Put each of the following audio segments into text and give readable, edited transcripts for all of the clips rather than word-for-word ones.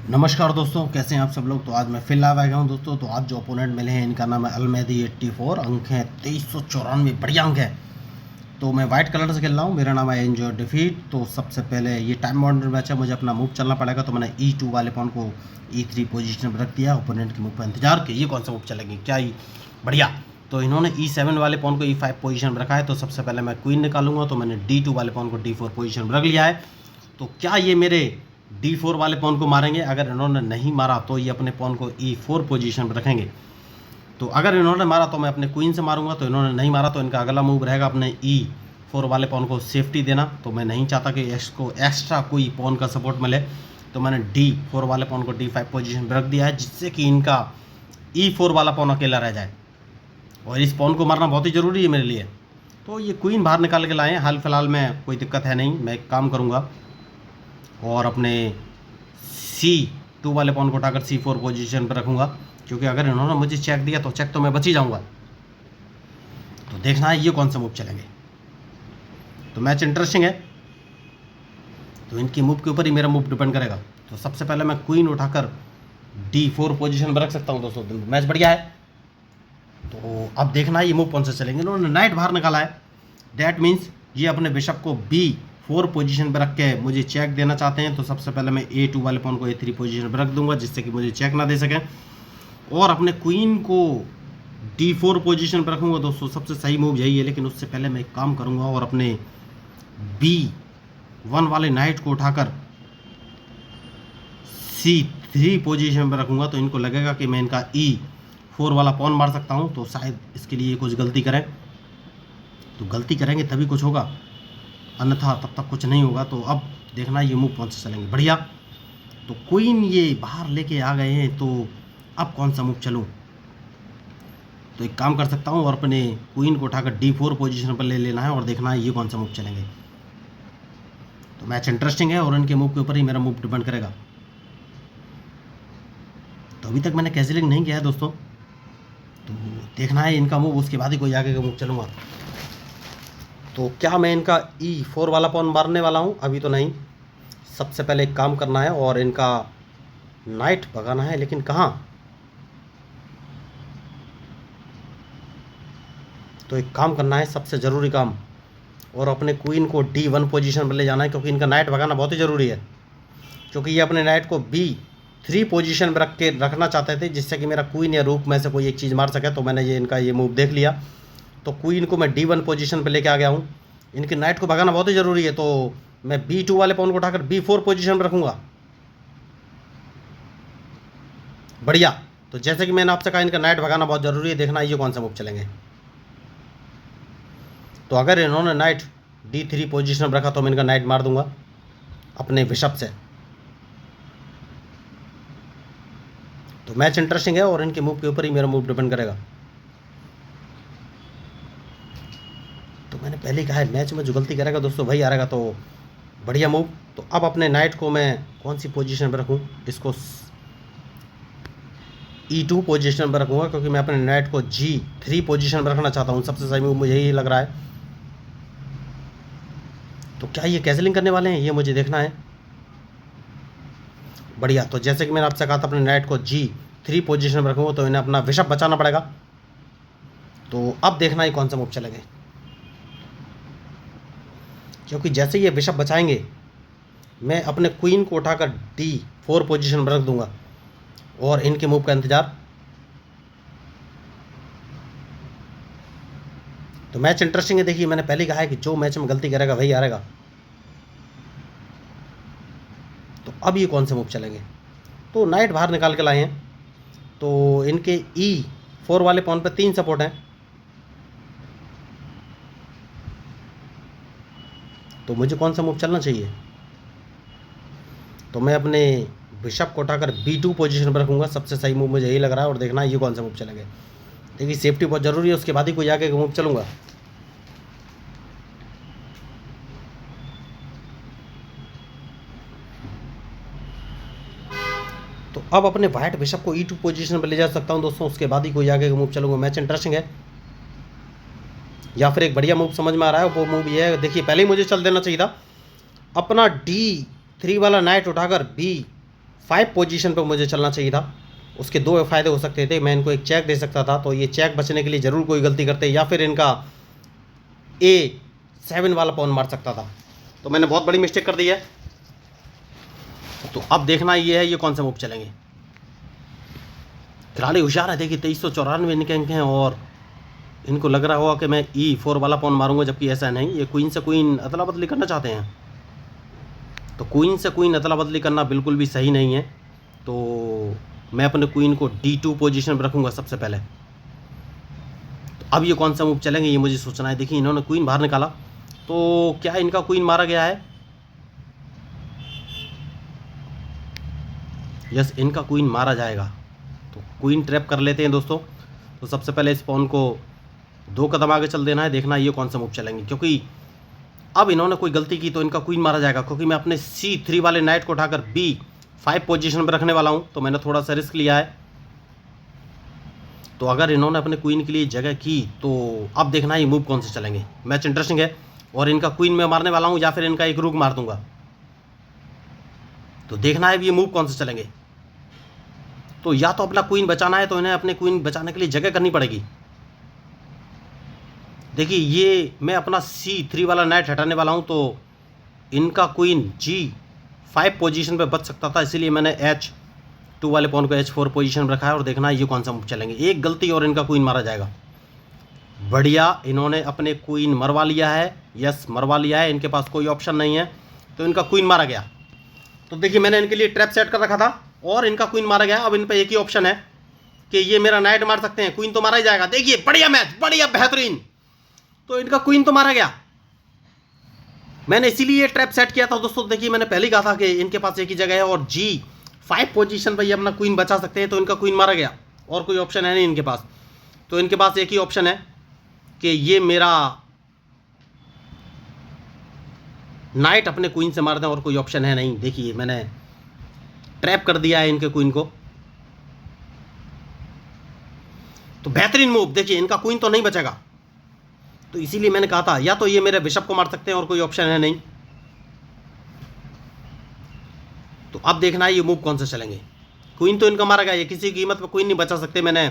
नमस्कार दोस्तों, कैसे हैं आप सब लोग। तो आज मैं फिर लाइव आ गया हूं दोस्तों। तो आज जो ओपोनेंट मिले हैं इनका नाम है अलमहदी 84, अंक हैं 2394, बढ़िया अंक है। तो मैं वाइट कलर से खेल रहा हूं, मेरा नाम है एंजॉय डिफीट। तो सबसे पहले ये टाइम बाउंडेड मैच है, मुझे अपना मूव चलना पड़ेगा। तो मैंने E2 वाले पॉन को E3 पोजीशन पर रख दिया, ओपोनेंट के मूव पर इंतजार कि ये कौन सा मूव चलेंगे, क्या ही बढ़िया। तो इन्होंने E7 वाले पॉन को E5 पोजीशन पर रखा है। तो सबसे पहले मैं क्वीन निकालूंगा, तो मैंने D2 वाले पॉन को D4 पोजीशन पर रख लिया है। तो क्या ये मेरे D4 वाले पॉन को मारेंगे? अगर इन्होंने नहीं मारा तो ये अपने पॉन को E4 पोजीशन पर रखेंगे। तो अगर इन्होंने मारा तो मैं अपने क्वीन से मारूंगा। तो इन्होंने नहीं मारा तो इनका अगला मूव रहेगा अपने E4 वाले पॉन को सेफ्टी देना। तो मैं नहीं चाहता कि इसको एक्स्ट्रा कोई पॉन का सपोर्ट मिले, तो मैंने D4 वाले पॉन को D5 पोजीशन पर रख दिया है, जिससे कि इनका E4 वाला पॉन अकेला रह जाए। और इस पॉन को मारना बहुत ही ज़रूरी है मेरे लिए। तो ये क्वीन बाहर निकाल के लाए हैं। हाल फिलहाल में कोई दिक्कत है नहीं, मैं एक काम करूँगा और अपने C2 वाले पॉन को उठाकर C4 पोजीशन पर रखूँगा, क्योंकि अगर इन्होंने मुझे चेक दिया तो चेक तो मैं बच ही जाऊँगा। तो देखना है ये कौन सा मूव चलेंगे। तो मैच इंटरेस्टिंग है, तो इनकी मूव के ऊपर ही मेरा मूव डिपेंड करेगा। तो सबसे पहले मैं क्वीन उठाकर D4 पोजीशन पर रख सकता हूँ दोस्तों। मैच बढ़िया है। तो अब देखना है ये मूव कौन सा चलेंगे। इन्होंने नाइट बाहर निकाला है, डैट मीन्स ये अपने बिशप को B4 पोजीशन पर रख के मुझे चेक देना चाहते हैं। तो सबसे पहले मैं A2 वाले पॉन को A3 पोजीशन पर रख दूंगा, जिससे कि मुझे चेक ना दे सकें। और अपने क्वीन को D4 पोजीशन पर रखूंगा दोस्तों, सबसे सही मूव यही है। लेकिन उससे पहले मैं एक काम करूंगा और अपने B1 वाले नाइट को उठाकर C3 पोजीशन पर रखूंगा। तो इनको लगेगा कि मैं इनका E4 वाला पॉन मार सकता हूं, तो शायद इसके लिए कुछ गलती करें। तो गलती करेंगे तभी कुछ होगा, अन्यथा तब तक कुछ नहीं होगा। तो अब देखना ये मूव कौन सा चलेंगे। बढ़िया। तो क्वीन ये बाहर लेके आ गए हैं, तो अब कौन सा मूव चलूं? तो एक काम कर सकता हूं और अपने क्वीन को उठाकर D4 पोजीशन पर ले लेना है और देखना है ये कौन सा मूव चलेंगे। तो मैच इंटरेस्टिंग है और इनके मूव के ऊपर ही मेरा मूव डिपेंड करेगा। तो अभी तक मैंने कैंसिलिंग नहीं किया है दोस्तों, तो देखना है इनका मूव, उसके बाद ही कोई आगे का मूव चलूँगा। तो क्या मैं इनका E4 वाला पॉन मारने वाला हूँ? अभी तो नहीं। सबसे पहले एक काम करना है और इनका नाइट भगाना है, लेकिन कहाँ? तो एक काम करना है, सबसे ज़रूरी काम, और अपने क्वीन को D1 पोजीशन पर ले जाना है, क्योंकि इनका नाइट भगाना बहुत ही ज़रूरी है। क्योंकि ये अपने नाइट को B3 पोजीशन पर रख के रखना चाहते थे, जिससे कि मेरा क्वीन या रूक में से कोई एक चीज़ मार सके। तो मैंने ये इनका ये मूव देख लिया। तो क्वीन को मैं D1 पोजीशन पर लेके आ गया हूँ। इनके नाइट को भगाना बहुत ही ज़रूरी है, तो मैं B2 वाले पॉन को उठाकर B4 पोजीशन पर रखूँगा। बढ़िया। तो जैसे कि मैंने आपसे कहा, इनका नाइट भगाना बहुत ज़रूरी है। देखना ये कौन सा मूव चलेंगे। तो अगर इन्होंने नाइट D3 पोजीशन पर रखा तो मैं इनका नाइट मार दूंगा अपने बिशप से। तो मैच इंटरेस्टिंग है और इनके मूव के ऊपर ही मेरा मूव डिपेंड करेगा। तो मैंने पहले ही कहा है, मैच में जो गलती करेगा दोस्तों वही हारेगा। तो बढ़िया मूव। तो अब अपने नाइट को मैं कौन सी पोजीशन पर रखूं? इसको E2 पोजीशन पर रखूंगा, क्योंकि मैं अपने नाइट को G3 पोजीशन पर रखना चाहता हूं। सबसे सही मूव मुझे यही लग रहा है। तो क्या ये कैंसिलिंग करने वाले हैं, ये मुझे देखना है। बढ़िया। तो जैसे कि मैंने आपसे कहा था, अपने नाइट को G3 पोजीशन पर रखूंगा, तो इन्हें अपना बिशप बचाना पड़ेगा। तो अब देखना ही कौन सा मूव चलेंगे, क्योंकि जैसे ये बिशप बचाएंगे मैं अपने क्वीन को उठाकर D4 पोजीशन पर रख दूंगा और इनके मूव का इंतजार। तो मैच इंटरेस्टिंग है। देखिए, मैंने पहले ही कहा है कि जो मैच में गलती करेगा वही हारेगा। तो अब ये कौन से मूव चलेंगे? तो नाइट बाहर निकाल के लाए हैं, तो इनके E4 वाले पॉन पे 3 सपोर्ट हैं। तो मुझे कौन सा मूव चलना चाहिए? तो मैं अपने बिशप को उठाकर B2 पोजीशन पर रखूँगा। सबसे सही मूव मुझे यही लग रहा है और देखना है ये कौन सा मूव चलेंगे। देखिए, सेफ्टी बहुत ज़रूरी है, उसके बाद ही कोई आगे का मूव चलूँगा। तो अब अपने वाइट बिशप को E2 पोजीशन पर ले जा सकता हूँ दोस्तों, उसके बाद ही कोई आगे का मूव चलूँगा। मैच इंटरेस्टिंग है। या फिर एक बढ़िया मूव समझ में आ रहा है, वो मूव ये है। देखिए, पहले ही मुझे चल देना चाहिए था। अपना D3 वाला नाइट उठाकर 5 पोजीशन पे मुझे चलना चाहिए था। उसके दो फ़ायदे हो सकते थे, मैं इनको एक चेक दे सकता था, तो ये चेक बचने के लिए ज़रूर कोई गलती करते, या फिर इनका A7 वाला पॉन मार सकता था। तो मैंने बहुत बड़ी मिस्टेक कर दी है। तो अब देखना ये है ये कौन सा मूव चलेंगे। खिलाड़ी होशियार है, देखिए 2394 इनके अंक हैं और इनको लग रहा होगा कि मैं E4 वाला पॉन मारूंगा, जबकि ऐसा नहीं। ये क्वीन से क्वीन अदला बदली करना चाहते हैं। तो क्वीन से क्वीन अदला बदली करना बिल्कुल भी सही नहीं है। तो मैं अपने क्वीन को D2 पोजीशन पर रखूंगा सबसे पहले। तो अब ये कौन सा मूव चलेंगे ये मुझे सोचना है। देखिए इन्होंने क्वीन बाहर निकाला, तो क्या इनका क्वीन मारा गया है? यस, इनका क्वीन मारा जाएगा। तो क्वीन ट्रैप कर लेते हैं दोस्तों। तो सबसे पहले इस पॉन को 2 कदम आगे चल देना है, देखना ये कौन सा मूव चलेंगे, क्योंकि अब इन्होंने कोई गलती की तो इनका क्वीन मारा जाएगा। क्योंकि मैं अपने C3 वाले नाइट को उठाकर B5 पोजीशन पर रखने वाला हूं, तो मैंने थोड़ा सा रिस्क लिया है। तो अगर इन्होंने अपने क्वीन के लिए जगह की तो अब देखना ये मूव कौन से चलेंगे। मैच इंटरेस्टिंग है और इनका क्वीन मैं मारने वाला हूं या फिर इनका एक रूक मार दूंगा। तो देखना है ये मूव कौन से चलेंगे। तो या तो अपना क्वीन बचाना है, तो इन्हें अपने क्वीन बचाने के लिए जगह करनी पड़ेगी। देखिए ये मैं अपना C3 वाला नाइट हटाने वाला हूं, तो इनका क्वीन G5 पोजीशन पे बच सकता था, इसीलिए मैंने H2 वाले पॉन को H4 पोजीशन पर रखा है। और देखना है ये कौन सा मूव चलेंगे। एक गलती और इनका क्वीन मारा जाएगा। बढ़िया, इन्होंने अपने क्वीन मरवा लिया है। यस, मरवा लिया है, इनके पास कोई ऑप्शन नहीं है, तो इनका क्वीन मारा गया। तो देखिए मैंने इनके लिए ट्रैप सेट कर रखा था और इनका क्वीन मारा गया। अब इन पे एक ही ऑप्शन है कि ये मेरा नाइट मार सकते हैं, क्वीन तो मारा ही जाएगा। देखिए बढ़िया मैच, बढ़िया, बेहतरीन। तो इनका क्वीन तो मारा गया। मैंने इसीलिए ये ट्रैप सेट किया था दोस्तों। देखिए मैंने पहले ही कहा था कि इनके पास एक ही जगह है और G5 पोजीशन पर ये अपना क्वीन बचा सकते हैं। तो इनका क्वीन मारा गया और कोई ऑप्शन है नहीं इनके पास। तो इनके पास एक ही ऑप्शन है कि ये मेरा नाइट अपने क्वीन से मार दें, और कोई ऑप्शन है नहीं। देखिए मैंने ट्रैप कर दिया है इनके क्वीन को। तो बेहतरीन मूव। देखिए इनका क्वीन तो नहीं बचेगा, तो इसीलिए मैंने कहा था या तो ये मेरे बिशप को मार सकते हैं और कोई ऑप्शन है नहीं। तो अब देखना है ये मूव कौन से चलेंगे। क्वीन तो इनका मारा गया, ये किसी कीमत पर क्वीन नहीं बचा सकते। मैंने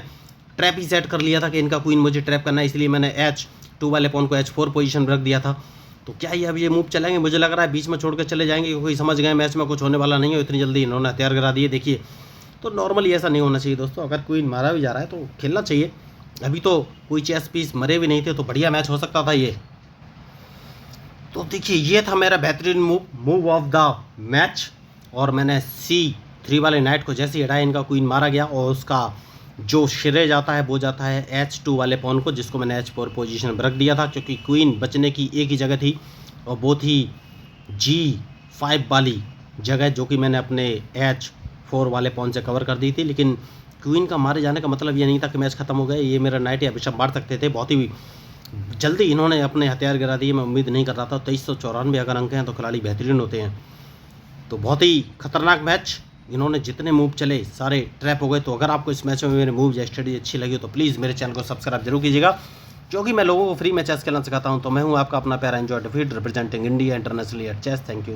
ट्रैप ही सेट कर लिया था कि इनका क्वीन मुझे ट्रैप करना है, इसलिए मैंने H2 वाले पॉन को H4 पोजीशन पर रख दिया था। तो क्या ये अब ये मूव चलेंगे? मुझे लग रहा है बीच में छोड़ कर चले जाएंगे, क्योंकि समझ गए मैच में कुछ होने वाला नहीं है। इतनी जल्दी इन्होंने हथियार गिरा दिए। देखिए तो नॉर्मली ऐसा नहीं होना चाहिए दोस्तों। अगर क्वीन मारा भी जा रहा है तो खेलना चाहिए। अभी तो कोई चेस पीस मरे भी नहीं थे, तो बढ़िया मैच हो सकता था ये। तो देखिए ये था मेरा बेहतरीन मूव ऑफ द मैच। और मैंने C3 वाले नाइट को जैसे ही हटाया, इनका क्वीन मारा गया और उसका जो श्रेय जाता है वो जाता है H2 वाले पॉन को, जिसको मैंने H4 पोजीशन पर रख दिया था, क्योंकि क्वीन बचने की एक ही जगह थी और वो थी G5 वाली जगह, जो कि मैंने अपने H4 वाले पॉन से कवर कर दी थी। लेकिन क्वीन का मारे जाने का मतलब ये नहीं था कि मैच खत्म हो गया। ये मेरा नाइट या बिशप मार सकते थे। बहुत ही जल्दी इन्होंने अपने हथियार गिरा दिए, मैं उम्मीद नहीं कर रहा था। 2394 अगर अंक हैं तो खिलाड़ी बेहतरीन होते हैं। तो बहुत ही खतरनाक मैच। इन्होंने जितने मूव चले सारे ट्रैप हो गए। तो अगर आपको इस मैच में मेरे मूव या स्ट्रेटजी अच्छी लगी तो प्लीज़ मेरे चैनल को सब्सक्राइब जरूर कीजिएगा, क्योंकि मैं लोगों को फ्री में चेस खेलना सिखाता हूं। तो मैं हूं आपका अपना प्यारा enjoy defeat, representing India internationally at chess. Thank you.